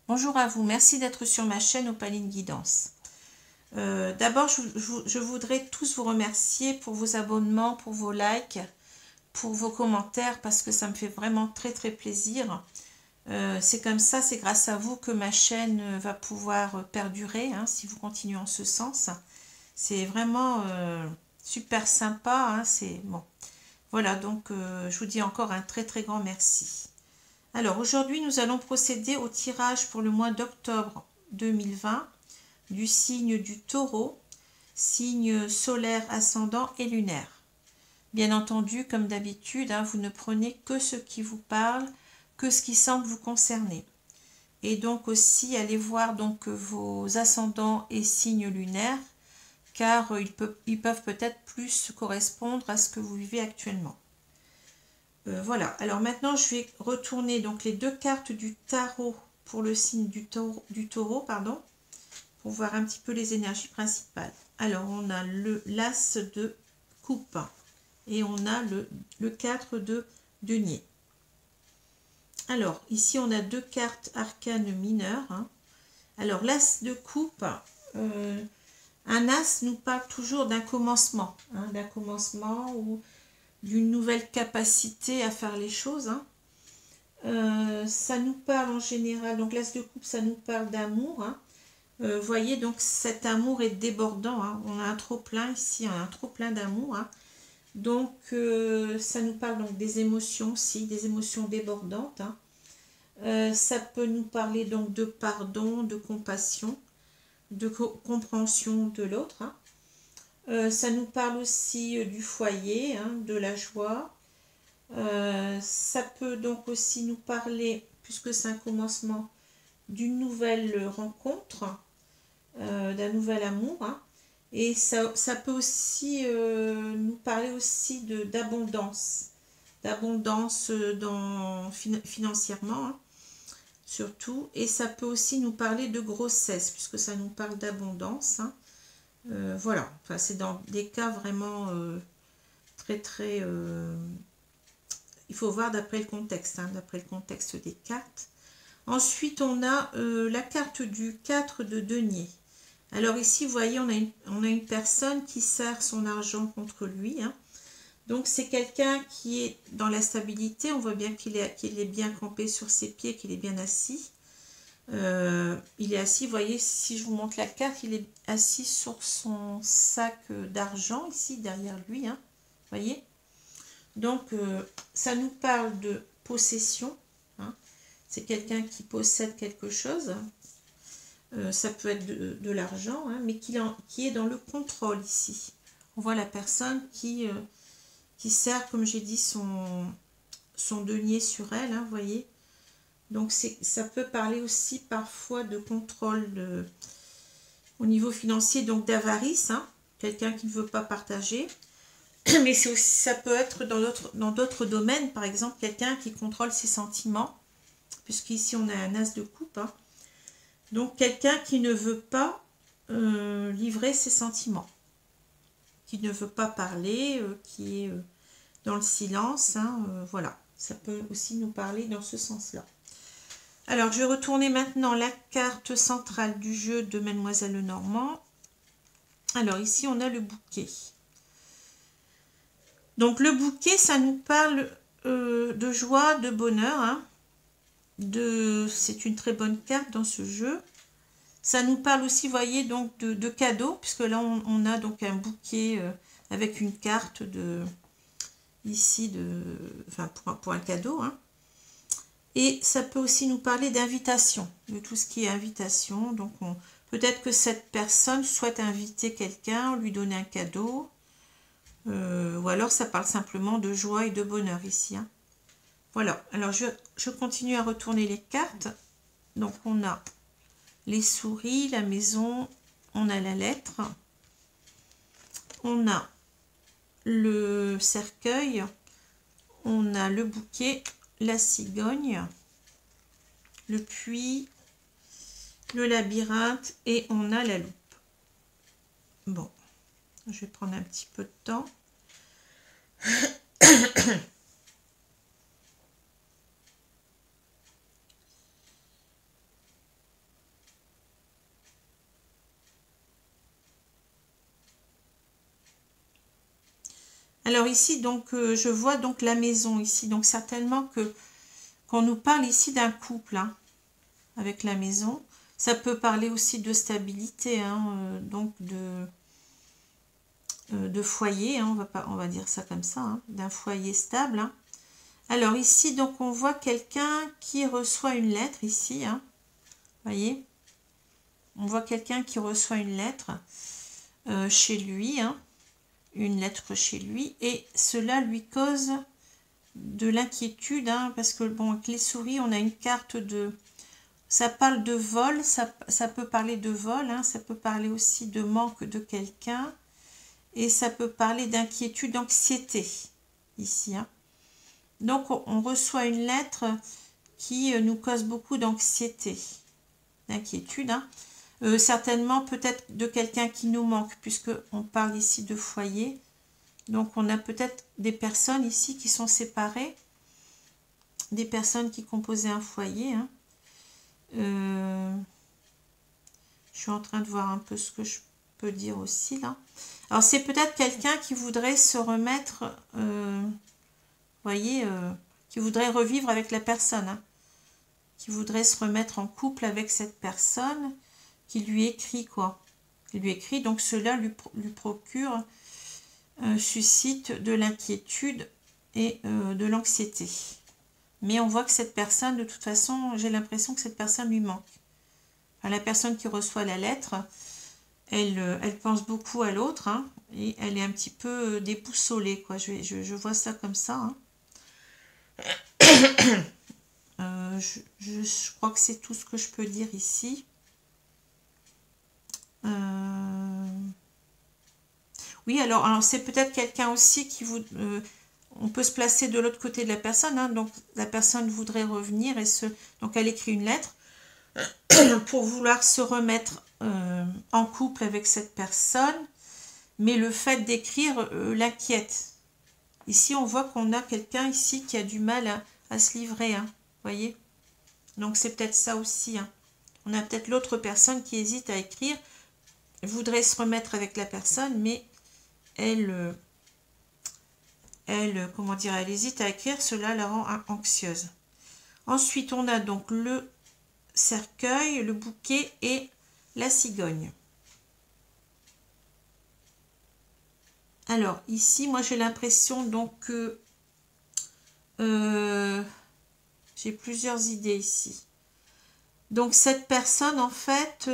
Bonjour à vous, merci d'être sur ma chaîne Opaline Guidance. D'abord, je voudrais tous vous remercier pour vos abonnements, pour vos likes, pour vos commentaires, parce que ça me fait vraiment très très plaisir. C'est comme ça, c'est grâce à vous que ma chaîne va pouvoir perdurer, hein, si vous continuez en ce sens. C'est vraiment super sympa, hein, c'est bon. Voilà, donc je vous dis encore un très très grand merci. Alors aujourd'hui, nous allons procéder au tirage pour le mois d'octobre 2020 du signe du Taureau, signe solaire, ascendant et lunaire. Bien entendu, comme d'habitude, hein, vous ne prenez que ce qui vous parle, que ce qui semble vous concerner. Et donc aussi, allez voir donc vos ascendants et signes lunaires, car ils peuvent peut-être plus correspondre à ce que vous vivez actuellement. Voilà, alors maintenant je vais retourner donc les deux cartes du tarot pour le signe du taureau, pardon, pour voir un petit peu les énergies principales. Alors on a l'as de coupe et on a le 4 de denier. Alors ici on a deux cartes arcanes mineures, hein. Alors l'as de coupe, un as nous parle toujours d'un commencement, hein, d'un commencement ou d'une nouvelle capacité à faire les choses, hein. Ça nous parle en général, donc l'as de coupe, ça nous parle d'amour, hein. Voyez, donc cet amour est débordant, hein. On a un trop plein ici, on a un trop plein d'amour, hein. Donc ça nous parle donc des émotions aussi, des émotions débordantes, hein. Ça peut nous parler donc de pardon, de compassion, de compréhension de l'autre, hein. Ça nous parle aussi du foyer, hein, de la joie. Ça peut donc aussi nous parler, puisque c'est un commencement, d'une nouvelle rencontre, d'un nouvel amour, hein. Et ça peut aussi nous parler aussi d'abondance, financièrement, hein, surtout. Et ça peut aussi nous parler de grossesse, puisque ça nous parle d'abondance, hein. Voilà, enfin, c'est dans des cas vraiment très très... il faut voir d'après le contexte, hein, d'après le contexte des cartes. Ensuite, on a la carte du 4 de denier. Alors ici, vous voyez, on a une personne qui serre son argent contre lui, hein. Donc c'est quelqu'un qui est dans la stabilité. On voit bien qu'il est bien campé sur ses pieds, qu'il est bien assis. Il est assis, vous voyez, si je vous montre la carte, il est assis sur son sac d'argent, ici, derrière lui, hein. Vous voyez. Donc ça nous parle de possession, hein. C'est quelqu'un qui possède quelque chose. Ça peut être de l'argent, hein, mais qui est dans le contrôle ici. On voit la personne qui sert, comme j'ai dit, son denier sur elle, hein, vous voyez. Donc ça peut parler aussi parfois de contrôle au niveau financier, donc d'avarice, hein, quelqu'un qui ne veut pas partager. Mais c'est aussi, ça peut être dans d'autres domaines, par exemple quelqu'un qui contrôle ses sentiments, puisqu'ici on a un as de coupe, hein. Donc quelqu'un qui ne veut pas livrer ses sentiments, qui ne veut pas parler, qui est dans le silence, hein, voilà. Ça peut aussi nous parler dans ce sens-là. Alors je vais retourner maintenant la carte centrale du jeu de Mademoiselle Lenormand. Alors ici on a le bouquet. Donc le bouquet, ça nous parle de joie, de bonheur, hein. C'est une très bonne carte dans ce jeu. Ça nous parle aussi, voyez, donc de cadeaux, puisque là on a donc un bouquet avec une carte ici enfin pour un cadeau, hein. Et ça peut aussi nous parler d'invitation, de tout ce qui est invitation. Donc peut-être que cette personne souhaite inviter quelqu'un, lui donner un cadeau, ou alors ça parle simplement de joie et de bonheur ici, hein. Voilà, alors je continue à retourner les cartes. Donc on a les souris, la maison, on a la lettre, on a le cercueil, on a le bouquet, la cigogne, le puits, le labyrinthe et on a la loupe. Bon, je vais prendre un petit peu de temps. Alors ici, donc, je vois donc la maison ici. Donc certainement qu'on nous parle ici d'un couple, hein, avec la maison. Ça peut parler aussi de stabilité, hein, donc de foyer, hein, on va dire ça comme ça, hein, d'un foyer stable. Hein. Alors ici, donc on voit quelqu'un qui reçoit une lettre ici, hein, voyez. On voit quelqu'un qui reçoit une lettre chez lui, hein, une lettre chez lui, et cela lui cause de l'inquiétude, hein, parce que bon, avec les souris, on a une carte de... Ça parle de vol, ça peut parler de vol, hein, ça peut parler aussi de manque de quelqu'un, et ça peut parler d'inquiétude, d'anxiété, ici. Hein. Donc, on reçoit une lettre qui nous cause beaucoup d'anxiété, d'inquiétude, hein. Certainement peut-être de quelqu'un qui nous manque, puisqu'on parle ici de foyer. Donc, on a peut-être des personnes ici qui sont séparées, des personnes qui composaient un foyer, hein. Je suis en train de voir un peu ce que je peux dire aussi là. Alors c'est peut-être quelqu'un qui voudrait se remettre, voyez, qui voudrait revivre avec la personne, hein, qui voudrait se remettre en couple avec cette personne, qui lui écrit quoi. Qui lui écrit, donc cela lui procure, suscite de l'inquiétude et de l'anxiété. Mais on voit que cette personne, de toute façon, j'ai l'impression que cette personne lui manque. Enfin, la personne qui reçoit la lettre, elle pense beaucoup à l'autre, hein, et elle est un petit peu déboussolée, quoi. Je vois ça comme ça. Hein. Je crois que c'est tout ce que je peux dire ici. Oui, alors c'est peut-être quelqu'un aussi qui vous... on peut se placer de l'autre côté de la personne, hein, donc la personne voudrait revenir et donc elle écrit une lettre pour vouloir se remettre en couple avec cette personne, mais le fait d'écrire l'inquiète. Ici, on voit qu'on a quelqu'un ici qui a du mal à se livrer, hein, voyez. Donc c'est peut-être ça aussi. Hein. On a peut-être l'autre personne qui hésite à écrire, voudrait se remettre avec la personne, mais elle, comment dire, elle hésite à écrire, cela la rend anxieuse. Ensuite, on a donc le cercueil, le bouquet et la cigogne. Alors, ici, moi, j'ai l'impression donc que j'ai plusieurs idées ici. Donc, cette personne, en fait,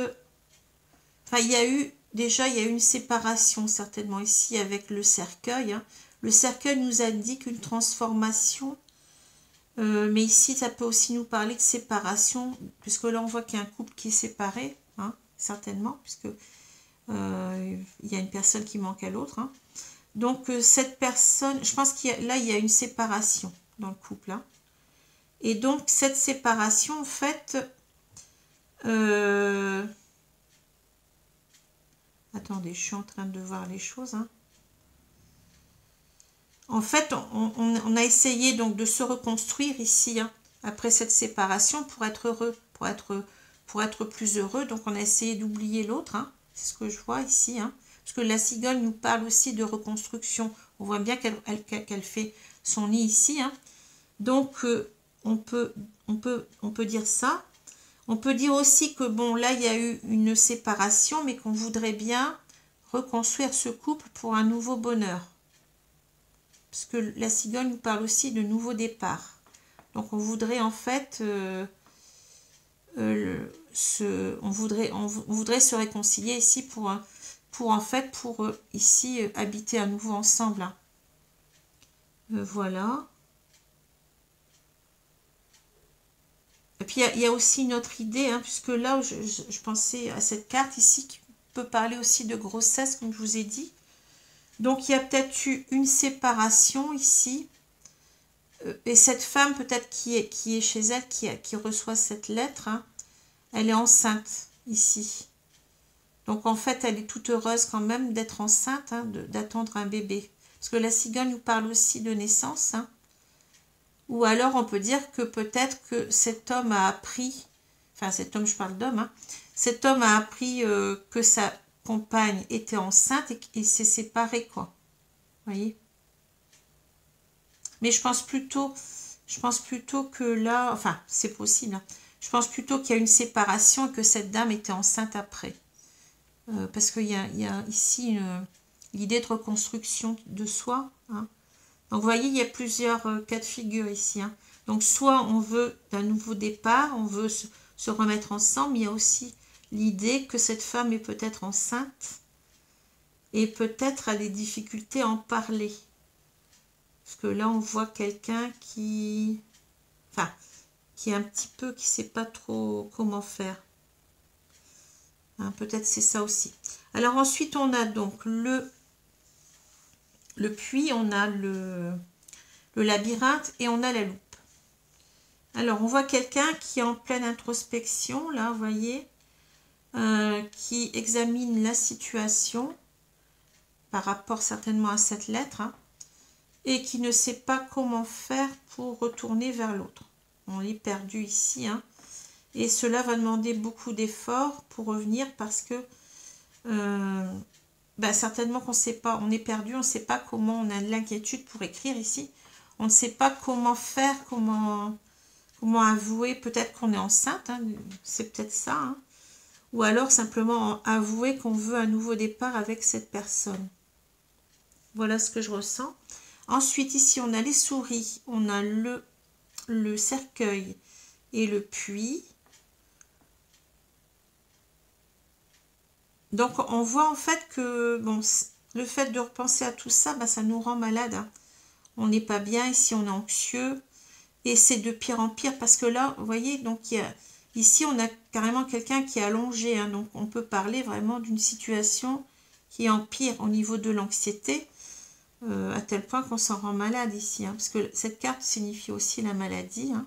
il y a eu une séparation, certainement, ici, avec le cercueil. Hein. Le cercueil nous indique une transformation, mais ici, ça peut aussi nous parler de séparation, puisque là, on voit qu'il y a un couple qui est séparé, hein, certainement, puisque il y a une personne qui manque à l'autre. Hein. Donc, cette personne, je pense qu'il y a une séparation dans le couple. Hein. Et donc, cette séparation, en fait, attendez, je suis en train de voir les choses. Hein. En fait, on a essayé donc de se reconstruire ici, hein, après cette séparation, pour être heureux, pour être plus heureux. Donc, on a essayé d'oublier l'autre. Hein. C'est ce que je vois ici. Hein. Parce que la cigogne nous parle aussi de reconstruction. On voit bien qu'elle fait son nid ici. Hein. Donc, on peut dire ça. On peut dire aussi que, bon, là, il y a eu une séparation, mais qu'on voudrait bien reconstruire ce couple pour un nouveau bonheur. Parce que la cigogne nous parle aussi de nouveau départ. Donc, on voudrait en fait... on voudrait se réconcilier ici pour ici habiter à nouveau ensemble. Hein. Voilà. Et puis il y a aussi une autre idée, hein, puisque là je pensais à cette carte ici qui peut parler aussi de grossesse, comme je vous ai dit. Donc il y a peut-être eu une séparation ici. Et cette femme peut-être qui est chez elle, qui reçoit cette lettre, hein, elle est enceinte ici. Donc en fait elle est toute heureuse quand même d'être enceinte, hein, d'attendre un bébé. Parce que la cigogne nous parle aussi de naissance. Hein. Ou alors on peut dire que peut-être que cet homme a appris, enfin cet homme, je parle d'homme, hein, cet homme a appris que sa compagne était enceinte et qu'il s'est séparé, quoi. Vous voyez? Mais je pense plutôt que là, enfin, c'est possible, hein. Je pense plutôt qu'il y a une séparation et que cette dame était enceinte après. Parce qu'il y a ici l'idée de reconstruction de soi, hein. Donc, vous voyez, il y a plusieurs cas de figure ici, hein. Donc, soit on veut d'un nouveau départ, on veut se remettre ensemble, mais il y a aussi l'idée que cette femme est peut-être enceinte et peut-être a des difficultés à en parler. Parce que là, on voit quelqu'un qui... Enfin, qui est un petit peu, qui ne sait pas trop comment faire. Hein, peut-être c'est ça aussi. Alors ensuite, on a donc le puits, on a le labyrinthe et on a la loupe. Alors, on voit quelqu'un qui est en pleine introspection, là, vous voyez, qui examine la situation par rapport certainement à cette lettre, hein, et qui ne sait pas comment faire pour retourner vers l'autre. On est perdu ici, hein, et cela va demander beaucoup d'efforts pour revenir parce que certainement qu'on ne sait pas, on est perdu, on ne sait pas comment, on a de l'inquiétude pour écrire ici, on ne sait pas comment faire, comment avouer, peut-être qu'on est enceinte, hein, c'est peut-être ça, hein, ou alors simplement avouer qu'on veut un nouveau départ avec cette personne. Voilà ce que je ressens. Ensuite, ici, on a les souris, on a le cercueil et le puits. Donc, on voit en fait que bon, le fait de repenser à tout ça, ça nous rend malade, hein. On n'est pas bien, ici on est anxieux. Et c'est de pire en pire parce que là, vous voyez, donc ici on a carrément quelqu'un qui est allongé, hein, donc on peut parler vraiment d'une situation qui empire au niveau de l'anxiété, à tel point qu'on s'en rend malade ici, hein, parce que cette carte signifie aussi la maladie, hein.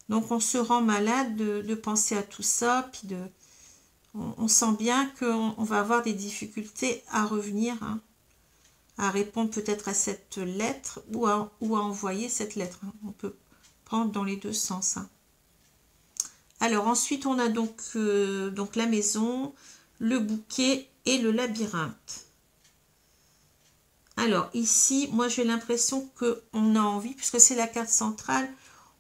Donc on se rend malade de penser à tout ça, puis on sent bien qu'on va avoir des difficultés à revenir, hein, à répondre peut-être à cette lettre ou à envoyer cette lettre, hein. On peut prendre dans les deux sens, hein. Alors ensuite on a donc la maison, le bouquet et le labyrinthe. Alors ici, moi j'ai l'impression qu'on a envie, puisque c'est la carte centrale,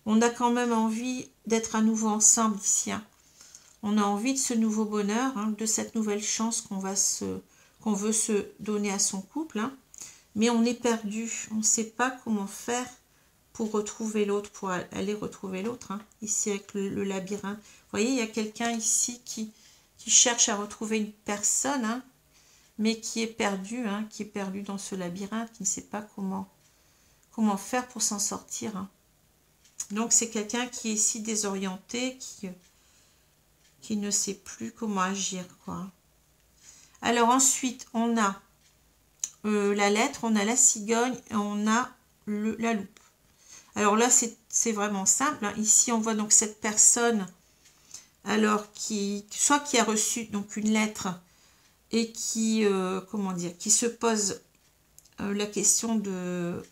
on a quand même envie d'être à nouveau ensemble ici, hein. On a envie de ce nouveau bonheur, hein, de cette nouvelle chance qu'on veut se donner à son couple, hein. Mais on est perdu, on ne sait pas comment faire pour retrouver l'autre, pour aller retrouver l'autre, hein, ici avec le labyrinthe. Vous voyez, il y a quelqu'un ici qui cherche à retrouver une personne, hein, mais qui est perdu, hein, qui est perdu dans ce labyrinthe, qui ne sait pas comment faire pour s'en sortir, hein. Donc c'est quelqu'un qui est ici désorienté, qui ne sait plus comment agir, quoi. Alors ensuite, on a la lettre, on a la cigogne et on a la loupe. Alors là, c'est vraiment simple, hein. Ici, on voit donc cette personne, alors soit qui a reçu donc une lettre et qui, qui se pose la question de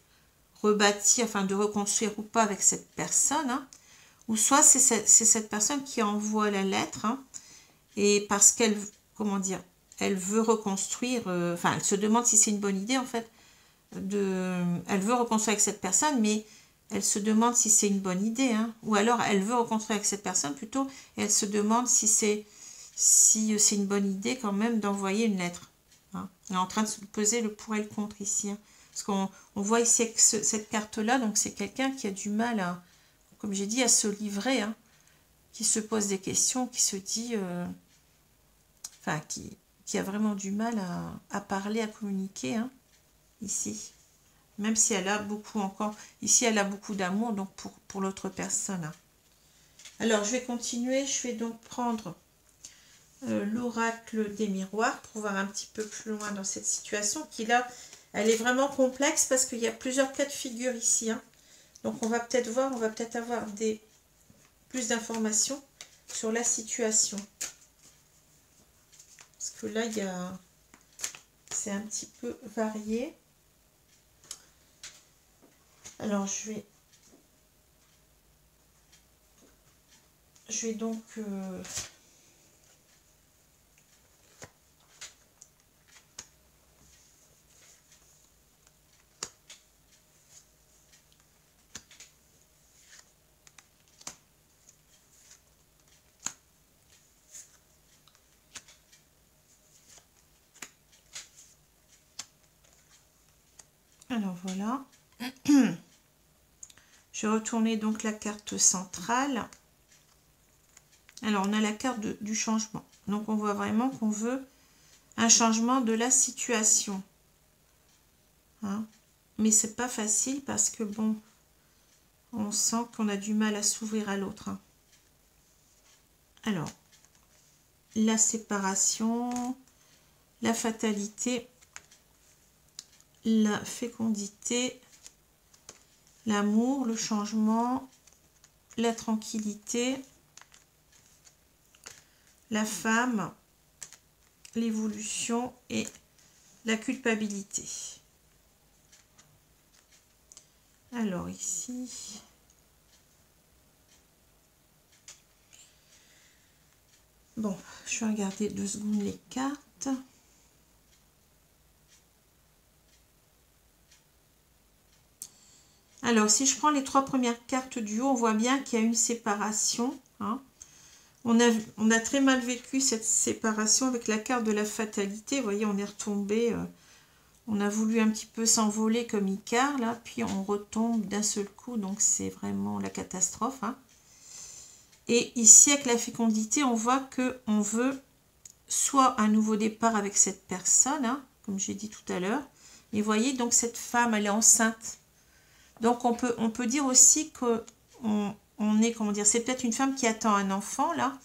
rebâtir, enfin de reconstruire ou pas avec cette personne, hein. Ou soit c'est cette personne qui envoie la lettre, hein, et parce qu'elle, elle veut reconstruire, enfin, elle se demande si c'est une bonne idée en fait, elle veut reconstruire avec cette personne, mais elle se demande si c'est une bonne idée, hein. Ou alors elle veut reconstruire avec cette personne plutôt, et elle se demande si c'est une bonne idée quand même d'envoyer une lettre, hein. Elle est en train de se poser le pour et le contre ici, hein. Parce qu'on voit ici avec cette carte-là, donc c'est quelqu'un qui a du mal à, comme j'ai dit, à se livrer, hein, qui se pose des questions, qui se dit, enfin, qui a vraiment du mal à parler, à communiquer, hein, ici. Même si elle a beaucoup encore, ici elle a beaucoup d'amour donc pour l'autre personne, hein. Alors je vais continuer, je vais donc prendre l'oracle des miroirs pour voir un petit peu plus loin dans cette situation qui là, elle est vraiment complexe parce qu'il y a plusieurs cas de figure ici, hein. Donc on va peut-être voir, on va peut-être avoir plus d'informations sur la situation. Parce que là, c'est un petit peu varié. Alors, je vais donc... Alors voilà. Je vais retourner donc la carte centrale. Alors on a la carte du changement. Donc on voit vraiment qu'on veut un changement de la situation. Hein? Mais c'est pas facile parce que bon, on sent qu'on a du mal à s'ouvrir à l'autre. Hein. Alors, la séparation, la fatalité, la fécondité, l'amour, le changement, la tranquillité, la femme, l'évolution et la culpabilité. Alors ici, bon, je vais regarder 2 secondes les cartes. Alors, si je prends les 3 premières cartes du haut, on voit bien qu'il y a une séparation. Hein. On a très mal vécu cette séparation avec la carte de la fatalité. Vous voyez, on est retombé, on a voulu un petit peu s'envoler comme Icare, là, puis on retombe d'un seul coup, donc c'est vraiment la catastrophe. Hein. Et ici, avec la fécondité, on voit qu'on veut soit un nouveau départ avec cette personne, hein, comme j'ai dit tout à l'heure. Mais vous voyez, donc cette femme, elle est enceinte. Donc on peut dire aussi que on est, comment dire, c'est peut-être une femme qui attend un enfant là,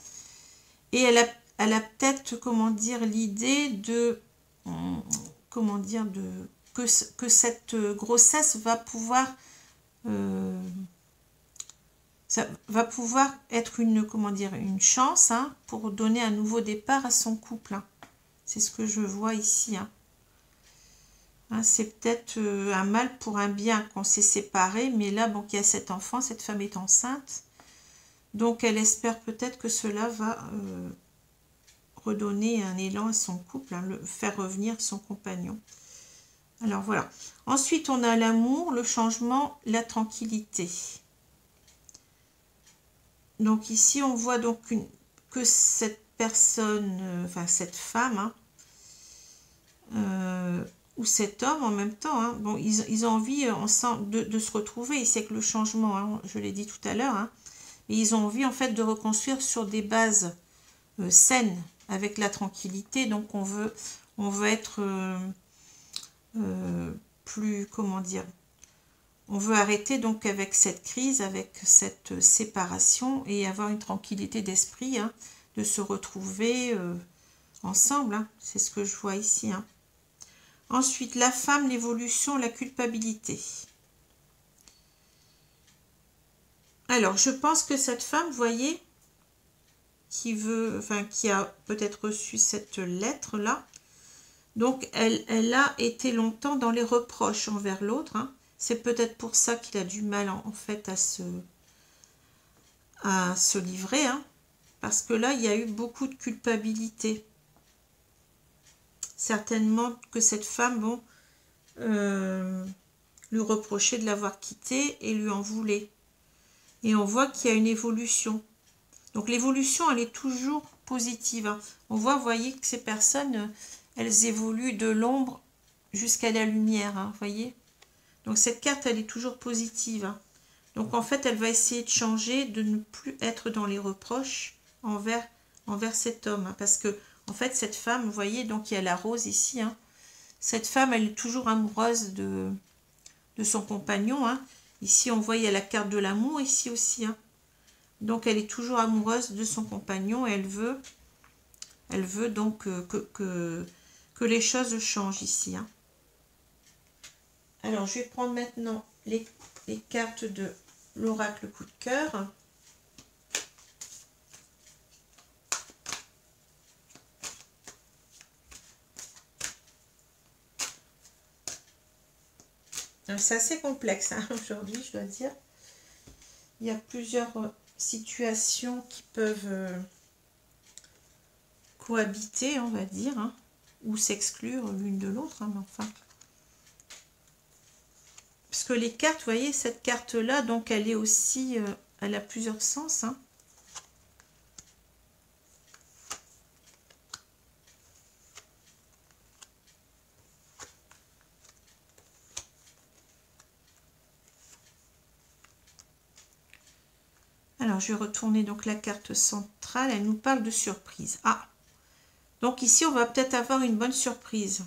et elle a peut-être, comment dire, l'idée de, comment dire, que cette grossesse va pouvoir, ça va pouvoir être une, comment dire, une chance, hein, pour donner un nouveau départ à son couple. Hein. C'est ce que je vois ici. Hein. Hein, c'est peut-être un mal pour un bien qu'on s'est séparé, mais là, bon, il y a cet enfant, cette femme est enceinte. Donc, elle espère peut-être que cela va redonner un élan à son couple, hein, le faire revenir son compagnon. Alors, voilà. Ensuite, on a l'amour, le changement, la tranquillité. Donc, ici, on voit donc que cette personne, enfin, cette femme, hein, ou cet homme en même temps, hein, bon, ils ont envie ensemble de se retrouver, ici avec le changement, hein, je l'ai dit tout à l'heure, hein, et ils ont envie en fait de reconstruire sur des bases saines, avec la tranquillité, donc on veut être plus, comment dire, on veut arrêter donc avec cette crise, avec cette séparation et avoir une tranquillité d'esprit, hein, de se retrouver ensemble, hein, c'est ce que je vois ici, hein. Ensuite, la femme, l'évolution, la culpabilité. Alors, je pense que cette femme, vous voyez, qui veut, enfin, qui a peut-être reçu cette lettre-là, donc elle a été longtemps dans les reproches envers l'autre. Hein. C'est peut-être pour ça qu'il a du mal, en fait, à se livrer. Hein, parce que là, il y a eu beaucoup de culpabilité. Certainement que cette femme, bon, lui reprochait de l'avoir quitté et lui en voulait. Et on voit qu'il y a une évolution. Donc l'évolution, elle est toujours positive. Hein. On voit, vous voyez, que ces personnes, elles évoluent de l'ombre jusqu'à la lumière. Hein, voyez. Donc cette carte, elle est toujours positive. Hein. Donc en fait, elle va essayer de changer, de ne plus être dans les reproches envers cet homme. Hein, parce que, en fait, cette femme, vous voyez, donc il y a la rose ici. Hein, cette femme, elle est toujours amoureuse de son compagnon. Hein. Ici, on voit, il y a la carte de l'amour ici aussi. Hein. Donc, elle est toujours amoureuse de son compagnon et elle veut donc que les choses changent ici. Hein. Alors, je vais prendre maintenant les cartes de l'oracle coup de cœur. C'est assez complexe, hein, aujourd'hui, je dois dire. Il y a plusieurs situations qui peuvent cohabiter, on va dire, hein, ou s'exclure l'une de l'autre, hein, mais enfin. Parce que les cartes, vous voyez, cette carte-là, donc elle est aussi, elle a plusieurs sens. Hein. Alors, je vais retourner donc la carte centrale. Elle nous parle de surprise. Ah, donc ici, on va peut-être avoir une bonne surprise.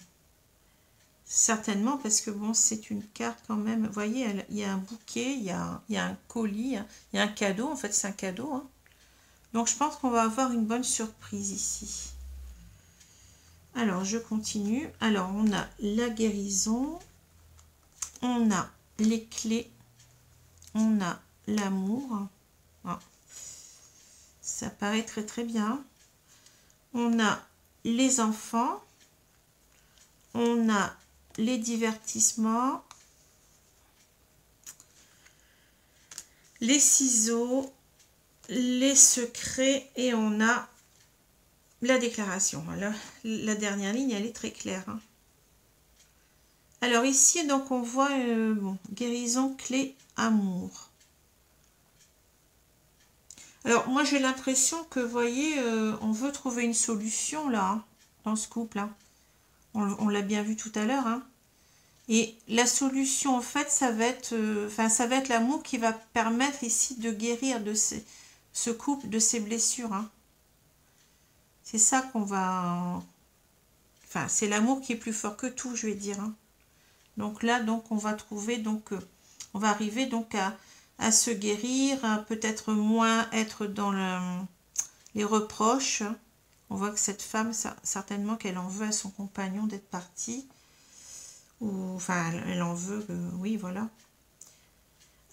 Certainement, parce que bon, c'est une carte quand même. Vous voyez, il y a un bouquet, il y a un colis, il y a un cadeau. En fait, c'est un cadeau. Hein. Donc, je pense qu'on va avoir une bonne surprise ici. Alors, je continue. Alors, on a la guérison. On a les clés. On a l'amour. Ah, ça paraît très très bien. On a les enfants. On a les divertissements. Les ciseaux. Les secrets. Et on a la déclaration. Voilà. La dernière ligne, elle est très claire. Hein. Alors ici, donc on voit bon, guérison, clé, amour. Alors moi j'ai l'impression que, vous voyez, on veut trouver une solution là, hein, dans ce couple. Hein. On l'a bien vu tout à l'heure. Hein. Et la solution en fait, ça va être, ça va être l'amour qui va permettre ici de guérir de ce couple, de ses blessures. Hein. C'est ça qu'on va... Enfin, c'est l'amour qui est plus fort que tout, je vais dire. Hein. Donc là, donc on va trouver, donc on va arriver donc à se guérir, à peut-être moins être dans les reproches. On voit que cette femme, certainement qu'elle en veut à son compagnon d'être parti. Ou, enfin, elle en veut, oui, voilà.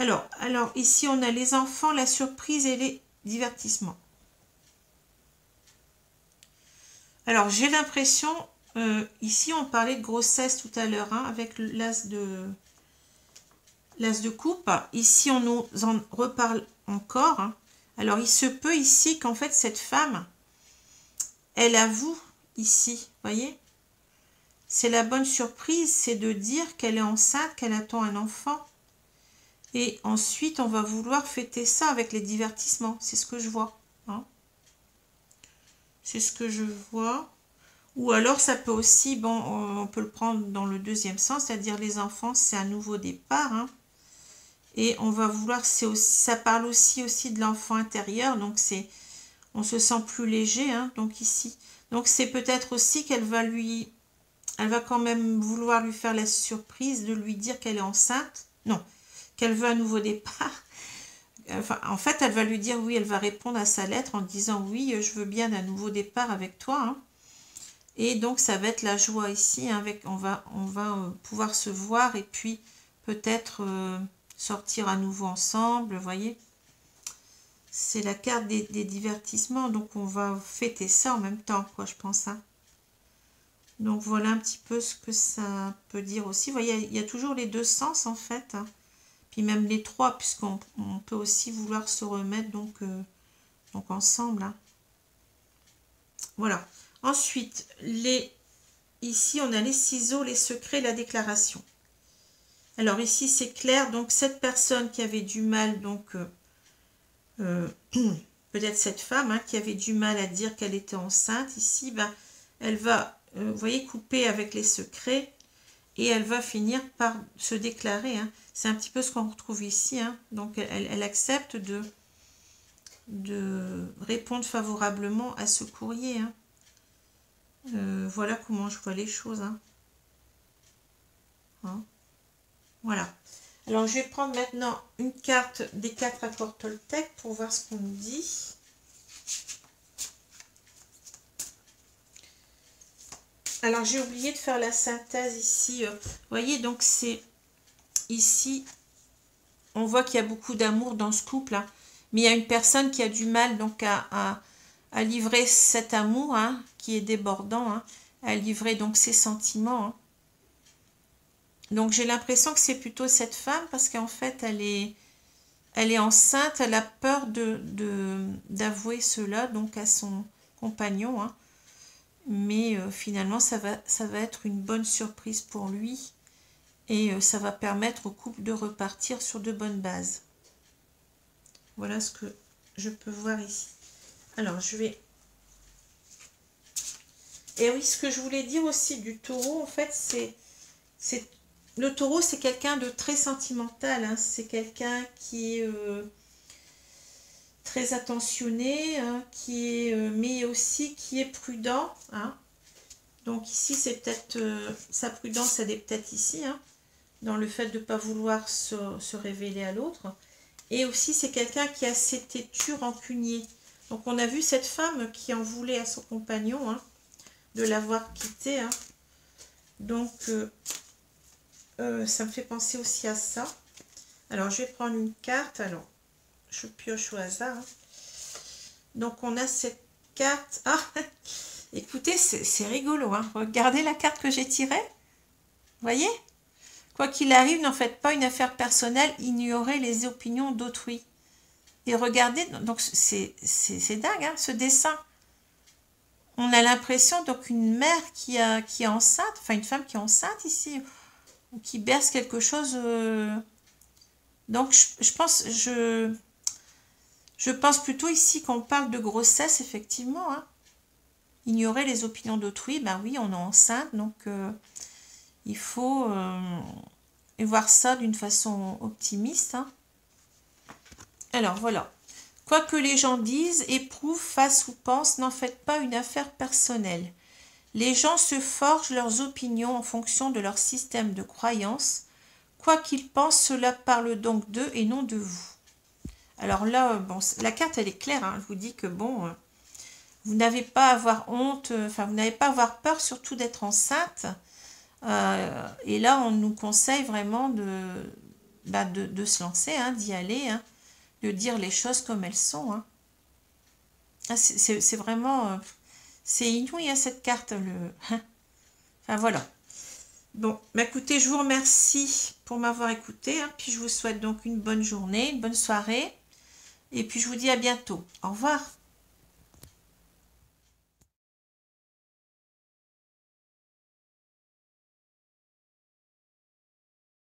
Alors, ici, on a les enfants, la surprise et les divertissements. Alors, j'ai l'impression... ici, on parlait de grossesse tout à l'heure, hein, avec l'as de coupe. Ici, on nous en reparle encore. Hein. Alors, il se peut ici qu'en fait, cette femme, elle avoue ici, voyez, c'est la bonne surprise, c'est de dire qu'elle est enceinte, qu'elle attend un enfant. Et ensuite, on va vouloir fêter ça avec les divertissements. C'est ce que je vois. Hein. C'est ce que je vois. Ou alors ça peut aussi, bon, on peut le prendre dans le deuxième sens, c'est-à-dire les enfants, c'est un nouveau départ. Hein. Et on va vouloir, ça parle aussi de l'enfant intérieur, donc on se sent plus léger, hein, donc ici. Donc c'est peut-être aussi qu'elle va elle va quand même vouloir lui faire la surprise de lui dire qu'elle est enceinte. Non, qu'elle veut un nouveau départ. Enfin, en fait, elle va lui dire oui, elle va répondre à sa lettre en disant oui, je veux bien un nouveau départ avec toi. Hein. Et donc, ça va être la joie ici. Hein, on va pouvoir se voir et puis peut-être sortir à nouveau ensemble. Vous voyez, c'est la carte des divertissements. Donc, on va fêter ça en même temps, quoi, je pense. Hein. Donc, voilà un petit peu ce que ça peut dire aussi. Vous voyez, il y a toujours les deux sens, en fait. Hein. Puis même les trois, puisqu'on peut aussi vouloir se remettre donc ensemble. Hein. Voilà. Ensuite, ici, on a les ciseaux, les secrets, la déclaration. Alors ici, c'est clair. Donc, cette personne qui avait du mal, donc, peut-être cette femme hein, qui avait du mal à dire qu'elle était enceinte, ici, ben, elle va, vous voyez, couper avec les secrets et elle va finir par se déclarer. Hein. C'est un petit peu ce qu'on retrouve ici. Hein. Donc, elle accepte de répondre favorablement à ce courrier. Hein. Voilà comment je vois les choses. Hein. Hein. Voilà. Alors, je vais prendre maintenant une carte des 4 accords Toltec pour voir ce qu'on nous dit. Alors, j'ai oublié de faire la synthèse ici. Vous voyez, donc c'est ici, on voit qu'il y a beaucoup d'amour dans ce couple. Hein, mais il y a une personne qui a du mal donc à livrer cet amour hein, qui est débordant, hein, à livrer donc ses sentiments. Hein. Donc j'ai l'impression que c'est plutôt cette femme parce qu'en fait elle est enceinte, elle a peur d'avouer cela donc à son compagnon. Hein. Mais finalement ça va être une bonne surprise pour lui et ça va permettre au couple de repartir sur de bonnes bases. Voilà ce que je peux voir ici. Alors je vais... Et oui, ce que je voulais dire aussi du taureau, en fait, c'est le taureau, c'est quelqu'un de très sentimental. Hein. C'est quelqu'un qui est très attentionné, hein, mais aussi qui est prudent. Hein. Donc ici, c'est peut-être sa prudence, elle est peut-être ici, hein, dans le fait de ne pas vouloir se révéler à l'autre. Et aussi, c'est quelqu'un qui est assez têtu, rancunier. Donc on a vu cette femme qui en voulait à son compagnon, hein, de l'avoir quitté. Hein. Donc ça me fait penser aussi à ça. Alors je vais prendre une carte. Alors je pioche au hasard. Hein. Donc on a cette carte. Ah, écoutez, c'est rigolo. Hein. Regardez la carte que j'ai tirée. Vous voyez? Quoi qu'il arrive, n'en faites pas une affaire personnelle, ignorez les opinions d'autrui. Et regardez, donc c'est dingue, hein, ce dessin. On a l'impression, donc, une mère qui est enceinte, enfin une femme qui est enceinte ici, ou qui berce quelque chose. Donc je pense plutôt ici qu'on parle de grossesse, effectivement. Hein. Ignorer les opinions d'autrui, ben oui, on est enceinte, donc il faut voir ça d'une façon optimiste. Hein. Alors voilà. Quoi que les gens disent, éprouvent, fassent ou pensent, n'en faites pas une affaire personnelle. Les gens se forgent leurs opinions en fonction de leur système de croyance. Quoi qu'ils pensent, cela parle donc d'eux et non de vous. Alors là, bon, la carte, elle est claire. Hein, elle vous dit que, bon, vous n'avez pas à avoir honte, enfin, vous n'avez pas à avoir peur, surtout d'être enceinte. Et là, on nous conseille vraiment de se lancer, hein, d'y aller, hein, de dire les choses comme elles sont. Hein. Ah, c'est vraiment... c'est inouï, hein, cette carte. Enfin, voilà. Bon, bah, écoutez, je vous remercie pour m'avoir écouté. Hein, puis je vous souhaite donc une bonne journée, une bonne soirée. Et puis je vous dis à bientôt. Au revoir.